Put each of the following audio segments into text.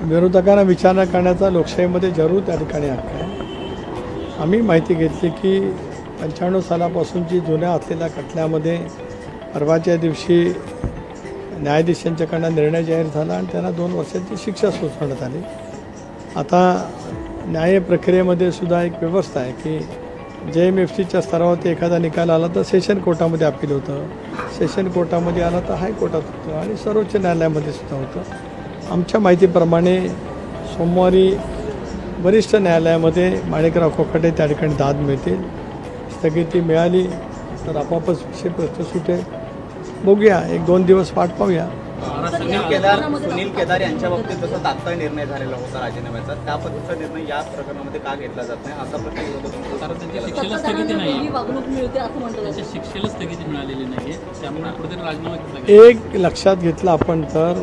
विरोधकांना विचारणा करण्याचा लोकशाहीमध्ये जरूर त्या ठिकाणी हक्क आहे। आम्ही माहिती घेतली की 95 सालापासूनची जुन्या असलेल्या खटल्यामध्ये परवाच्या दिवशी न्यायाधीशांच्याकडून निर्णय जाहीर झाला आणि त्यांना 2 वर्षांची शिक्षा सुनावण्यात आली। आता न्याय प्रक्रियेमध्ये सुद्धा एक व्यवस्था आहे की JMFCच्या स्तरावरती एखादा निकाल आला तर सेशन कोर्टामध्ये अपील होतं, सेशन कोर्टामध्ये आला तर हायकोर्टात होतं आणि सर्वोच्च न्यायालयामध्ये सुद्धा होतं। आमच्या माहितीप्रमाणे सोमवारी वरिष्ठ न्यायालयामध्ये माणिकराव कोकाटे त्या ठिकाणी दाद मिळतील। स्थगिती मिळाली तर आपोआपच विषय प्रश्न सुटेल। बघूया, 1-2 दिवस वाट पाहूया। सुनील केदार यांच्या बाबतीत जसं तात्काळ निर्णय झालेला होता राजीनाम्याचा, त्या पद्धतीचा निर्णय या प्रकरणामध्ये का घेतला जात नाही असा प्रश्न विरोधकांचा। कारण त्यांच्या शिक्षेला स्थगिती नाही, वागणूक मिळते असं म्हणतात, त्यांच्या शिक्षेला स्थगिती मिळालेली नाही, त्यामुळे कुठेतरी राजीनामा घेतला। एक लक्षात घेतलं आपण तर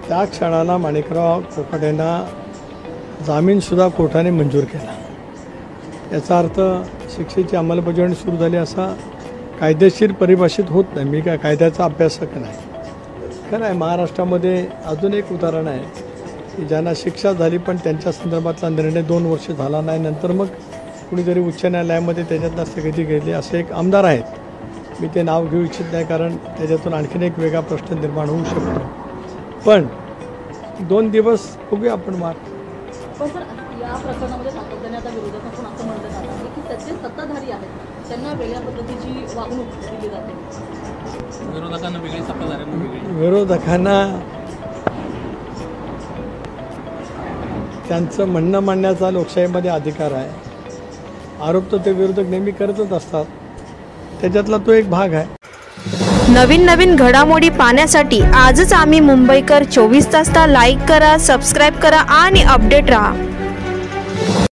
त्या क्षणाला माणिकराव कोकाटेंना जामीनसुद्धा कोर्टाने मंजूर केला। याचा अर्थ शिक्षेची अंमलबजावणी सुरू झाली असा कायदेशीर परिभाषित होत नाही। मी काय कायद्याचा अभ्यासक नाही। खरं आहे, महाराष्ट्रामध्ये अजून एक उदाहरण आहे की ज्यांना शिक्षा झाली पण त्यांच्या संदर्भातला निर्णय 2 वर्ष झाला नाही, नंतर मग कुणीतरी उच्च न्यायालयामध्ये त्याच्यातला स्थगिती घेतली असे एक आमदार आहेत। मी ते नाव घेऊ इच्छित नाही कारण त्याच्यातून आणखीन एक वेगळा प्रश्न निर्माण होऊ शकतो। पण 2 दिवस बघूया आपण मार्ग। पण सर, या प्रकरणामध्ये सातत्याने आता विरोधकांकडून असं म्हटलं जात आहे की त्याचे सत्ताधारी आहेत, त्यांना वेगळ्या पद्धतीची वागणूक दिली जाते, विरोधकांना वेगळी, सत्ताधाऱ्यांना वेगळी। विरोधकांना त्यांचं म्हणणं मांडण्याचा लोकशाहीमध्ये अधिकार आहे। आरोप तर ते विरोधक नेहमी करतच असतात, त्याच्यातला तो एक भाग आहे। नवीन घडामोडी पाहण्यासाठी आजच आम्ही मुंबईकर 24 तासला लाईक करा, सबस्क्राईब करा आणि अपडेट रहा।